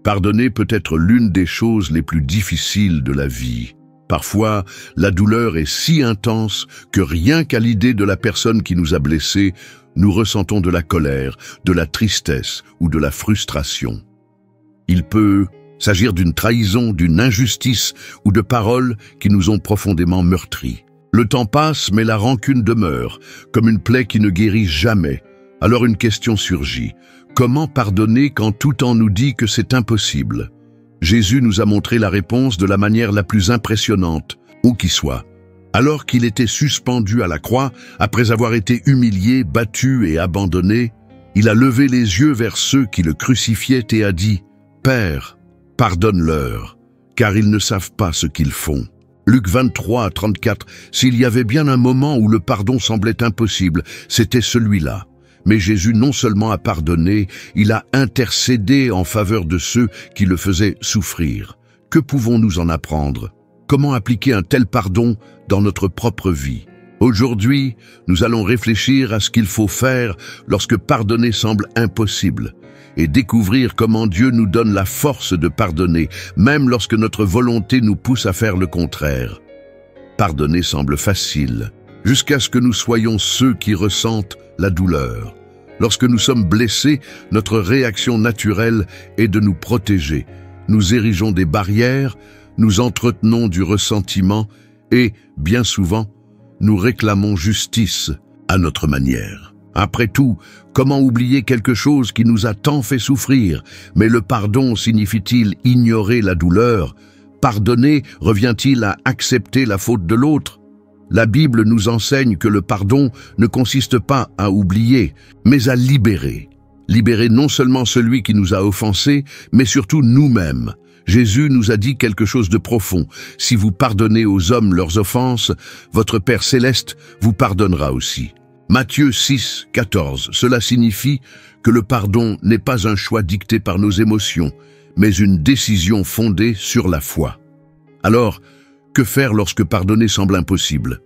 Pardonner peut être l'une des choses les plus difficiles de la vie. Parfois, la douleur est si intense que rien qu'à l'idée de la personne qui nous a blessés, nous ressentons de la colère, de la tristesse ou de la frustration. Il peut s'agir d'une trahison, d'une injustice ou de paroles qui nous ont profondément meurtris. Le temps passe, mais la rancune demeure, comme une plaie qui ne guérit jamais. Alors une question surgit. Comment pardonner quand tout temps nous dit que c'est impossible? Jésus nous a montré la réponse de la manière la plus impressionnante, où qu'il soit. Alors qu'il était suspendu à la croix, après avoir été humilié, battu et abandonné, il a levé les yeux vers ceux qui le crucifiaient et a dit « Père, pardonne-leur, car ils ne savent pas ce qu'ils font. » Luc 23, 34, s'il y avait bien un moment où le pardon semblait impossible, c'était celui-là. Mais Jésus non seulement a pardonné, il a intercédé en faveur de ceux qui le faisaient souffrir. Que pouvons-nous en apprendre? Comment appliquer un tel pardon dans notre propre vie? Aujourd'hui, nous allons réfléchir à ce qu'il faut faire lorsque pardonner semble impossible et découvrir comment Dieu nous donne la force de pardonner, même lorsque notre volonté nous pousse à faire le contraire. Pardonner semble facile, jusqu'à ce que nous soyons ceux qui ressentent la douleur. Lorsque nous sommes blessés, notre réaction naturelle est de nous protéger. Nous érigeons des barrières, nous entretenons du ressentiment et, bien souvent, nous réclamons justice à notre manière. Après tout, comment oublier quelque chose qui nous a tant fait souffrir? Mais le pardon signifie-t-il ignorer la douleur? Pardonner revient-il à accepter la faute de l'autre? La Bible nous enseigne que le pardon ne consiste pas à oublier, mais à libérer. Libérer non seulement celui qui nous a offensés, mais surtout nous-mêmes. Jésus nous a dit quelque chose de profond. Si vous pardonnez aux hommes leurs offenses, votre Père céleste vous pardonnera aussi. Matthieu 6, 14. Cela signifie que le pardon n'est pas un choix dicté par nos émotions, mais une décision fondée sur la foi. Alors, que faire lorsque pardonner semble impossible?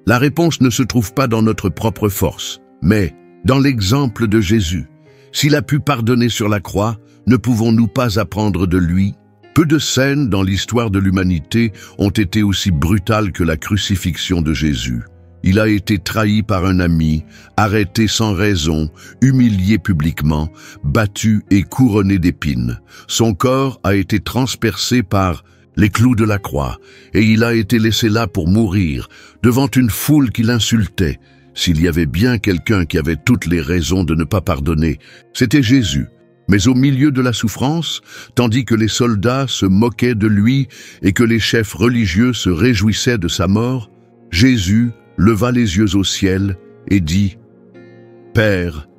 La réponse ne se trouve pas dans notre propre force, mais dans l'exemple de Jésus. S'il a pu pardonner sur la croix, ne pouvons-nous pas apprendre de lui? Peu de scènes dans l'histoire de l'humanité ont été aussi brutales que la crucifixion de Jésus. Il a été trahi par un ami, arrêté sans raison, humilié publiquement, battu et couronné d'épines. Son corps a été transpercé par les clous de la croix, et il a été laissé là pour mourir, devant une foule qui l'insultait. S'il y avait bien quelqu'un qui avait toutes les raisons de ne pas pardonner, c'était Jésus. Mais au milieu de la souffrance, tandis que les soldats se moquaient de lui et que les chefs religieux se réjouissaient de sa mort, Jésus leva les yeux au ciel et dit « Père,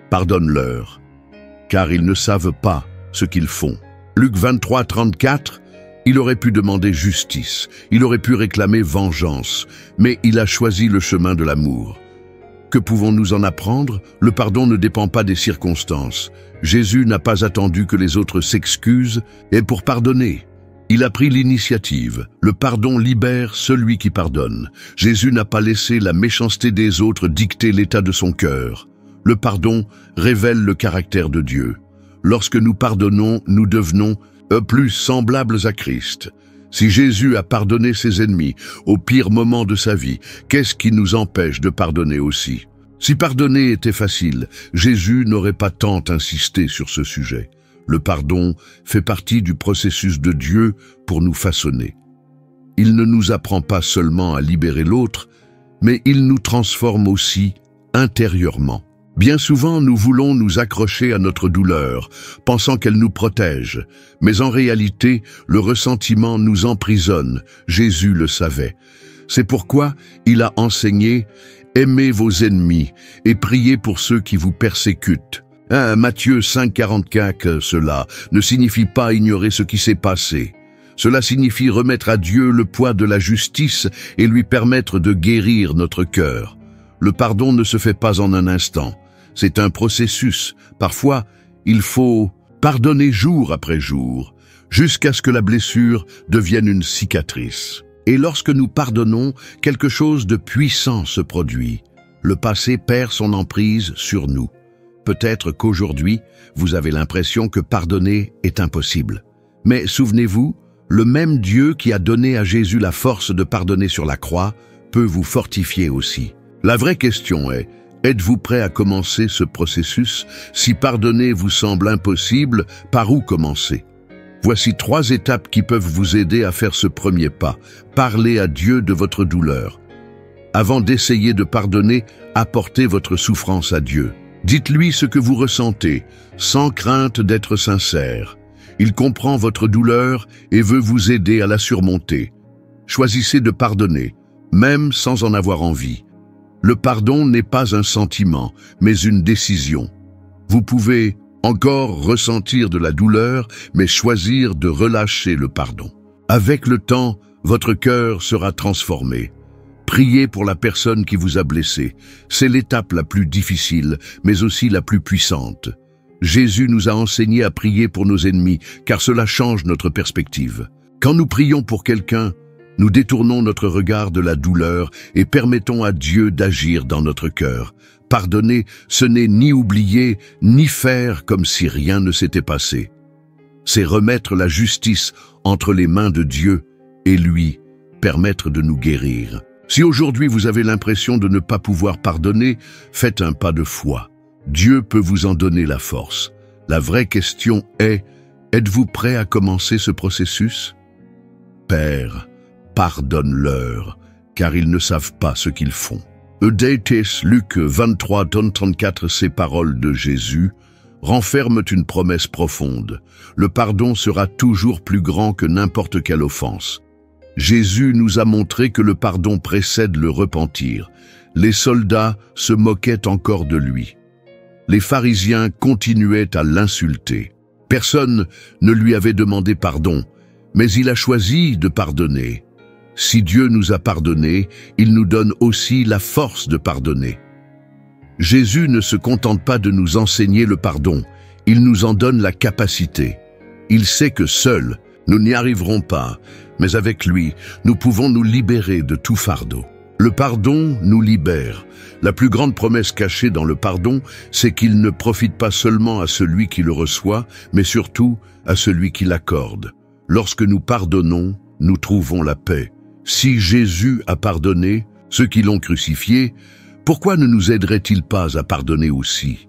pardonne-leur, car ils ne savent pas ce qu'ils font. » Luc 23, 34, il aurait pu demander justice, il aurait pu réclamer vengeance, mais il a choisi le chemin de l'amour. Que pouvons-nous en apprendre? Le pardon ne dépend pas des circonstances. Jésus n'a pas attendu que les autres s'excusent et pour pardonner. Il a pris l'initiative. Le pardon libère celui qui pardonne. Jésus n'a pas laissé la méchanceté des autres dicter l'état de son cœur. Le pardon révèle le caractère de Dieu. Lorsque nous pardonnons, nous devenons plus semblables à Christ. Si Jésus a pardonné ses ennemis au pire moment de sa vie, qu'est-ce qui nous empêche de pardonner aussi? Si pardonner était facile, Jésus n'aurait pas tant insisté sur ce sujet. Le pardon fait partie du processus de Dieu pour nous façonner. Il ne nous apprend pas seulement à libérer l'autre, mais il nous transforme aussi intérieurement. Bien souvent, nous voulons nous accrocher à notre douleur, pensant qu'elle nous protège. Mais en réalité, le ressentiment nous emprisonne. Jésus le savait. C'est pourquoi il a enseigné « Aimez vos ennemis et priez pour ceux qui vous persécutent ». Matthieu 5, 44, cela ne signifie pas ignorer ce qui s'est passé. Cela signifie remettre à Dieu le poids de la justice et lui permettre de guérir notre cœur. Le pardon ne se fait pas en un instant. C'est un processus. Parfois, il faut pardonner jour après jour, jusqu'à ce que la blessure devienne une cicatrice. Et lorsque nous pardonnons, quelque chose de puissant se produit. Le passé perd son emprise sur nous. Peut-être qu'aujourd'hui, vous avez l'impression que pardonner est impossible. Mais souvenez-vous, le même Dieu qui a donné à Jésus la force de pardonner sur la croix peut vous fortifier aussi. La vraie question est, êtes-vous prêt à commencer ce processus? Si pardonner vous semble impossible, par où commencer? Voici 3 étapes qui peuvent vous aider à faire ce premier pas. Parlez à Dieu de votre douleur. Avant d'essayer de pardonner, apportez votre souffrance à Dieu. Dites-lui ce que vous ressentez, sans crainte d'être sincère. Il comprend votre douleur et veut vous aider à la surmonter. Choisissez de pardonner, même sans en avoir envie. Le pardon n'est pas un sentiment, mais une décision. Vous pouvez encore ressentir de la douleur, mais choisir de relâcher le pardon. Avec le temps, votre cœur sera transformé. Priez pour la personne qui vous a blessé. C'est l'étape la plus difficile, mais aussi la plus puissante. Jésus nous a enseigné à prier pour nos ennemis, car cela change notre perspective. Quand nous prions pour quelqu'un, nous détournons notre regard de la douleur et permettons à Dieu d'agir dans notre cœur. Pardonner, ce n'est ni oublier, ni faire comme si rien ne s'était passé. C'est remettre la justice entre les mains de Dieu et lui permettre de nous guérir. Si aujourd'hui vous avez l'impression de ne pas pouvoir pardonner, faites un pas de foi. Dieu peut vous en donner la force. La vraie question est, êtes-vous prêt à commencer ce processus? Père, pardonne-leur, car ils ne savent pas ce qu'ils font. Eudates, Luc 23, 34, ces paroles de Jésus renferment une promesse profonde. Le pardon sera toujours plus grand que n'importe quelle offense. Jésus nous a montré que le pardon précède le repentir. Les soldats se moquaient encore de lui. Les pharisiens continuaient à l'insulter. Personne ne lui avait demandé pardon, mais il a choisi de pardonner. Si Dieu nous a pardonné, il nous donne aussi la force de pardonner. Jésus ne se contente pas de nous enseigner le pardon, il nous en donne la capacité. Il sait que seuls, nous n'y arriverons pas, mais avec lui, nous pouvons nous libérer de tout fardeau. Le pardon nous libère. La plus grande promesse cachée dans le pardon, c'est qu'il ne profite pas seulement à celui qui le reçoit, mais surtout à celui qui l'accorde. Lorsque nous pardonnons, nous trouvons la paix. Si Jésus a pardonné ceux qui l'ont crucifié, pourquoi ne nous aiderait-il pas à pardonner aussi?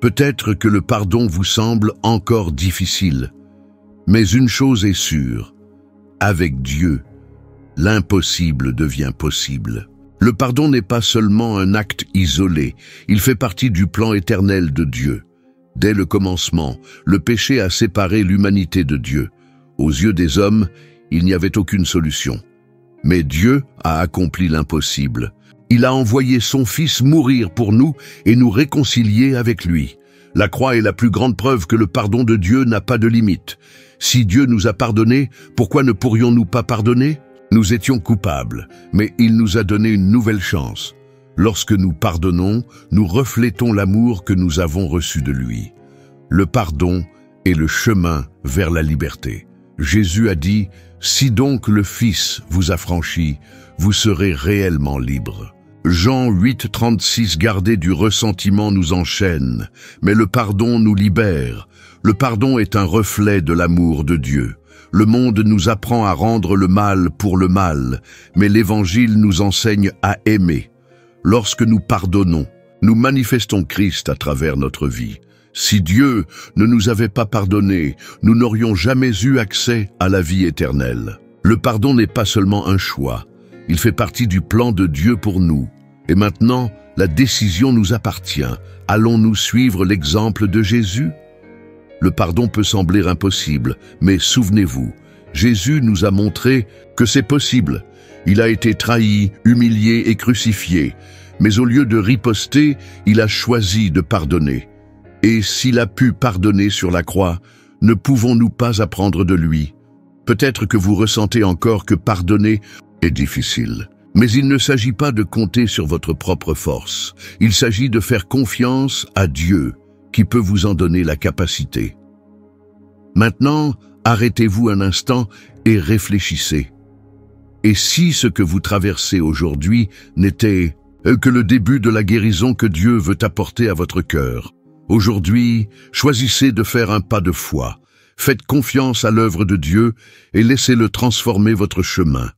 Peut-être que le pardon vous semble encore difficile, mais une chose est sûre, avec Dieu, l'impossible devient possible. Le pardon n'est pas seulement un acte isolé, il fait partie du plan éternel de Dieu. Dès le commencement, le péché a séparé l'humanité de Dieu. Aux yeux des hommes, il n'y avait aucune solution. Mais Dieu a accompli l'impossible. Il a envoyé son Fils mourir pour nous et nous réconcilier avec lui. La croix est la plus grande preuve que le pardon de Dieu n'a pas de limite. Si Dieu nous a pardonné, pourquoi ne pourrions-nous pas pardonner? Nous étions coupables, mais il nous a donné une nouvelle chance. Lorsque nous pardonnons, nous reflétons l'amour que nous avons reçu de lui. Le pardon est le chemin vers la liberté. Jésus a dit, « Si donc le Fils vous a franchi, vous serez réellement libre. » Jean 8, 36, garder du ressentiment nous enchaîne, mais le pardon nous libère. Le pardon est un reflet de l'amour de Dieu. Le monde nous apprend à rendre le mal pour le mal, mais l'Évangile nous enseigne à aimer. Lorsque nous pardonnons, nous manifestons Christ à travers notre vie. Si Dieu ne nous avait pas pardonné, nous n'aurions jamais eu accès à la vie éternelle. Le pardon n'est pas seulement un choix, il fait partie du plan de Dieu pour nous. Et maintenant, la décision nous appartient. Allons-nous suivre l'exemple de Jésus? Le pardon peut sembler impossible, mais souvenez-vous, Jésus nous a montré que c'est possible. Il a été trahi, humilié et crucifié, mais au lieu de riposter, il a choisi de pardonner. Et s'il a pu pardonner sur la croix, ne pouvons-nous pas apprendre de lui? Peut-être que vous ressentez encore que pardonner est difficile. Mais il ne s'agit pas de compter sur votre propre force. Il s'agit de faire confiance à Dieu, qui peut vous en donner la capacité. Maintenant, arrêtez-vous un instant et réfléchissez. Et si ce que vous traversez aujourd'hui n'était que le début de la guérison que Dieu veut apporter à votre cœur? Aujourd'hui, choisissez de faire un pas de foi. Faites confiance à l'œuvre de Dieu et laissez-le transformer votre chemin.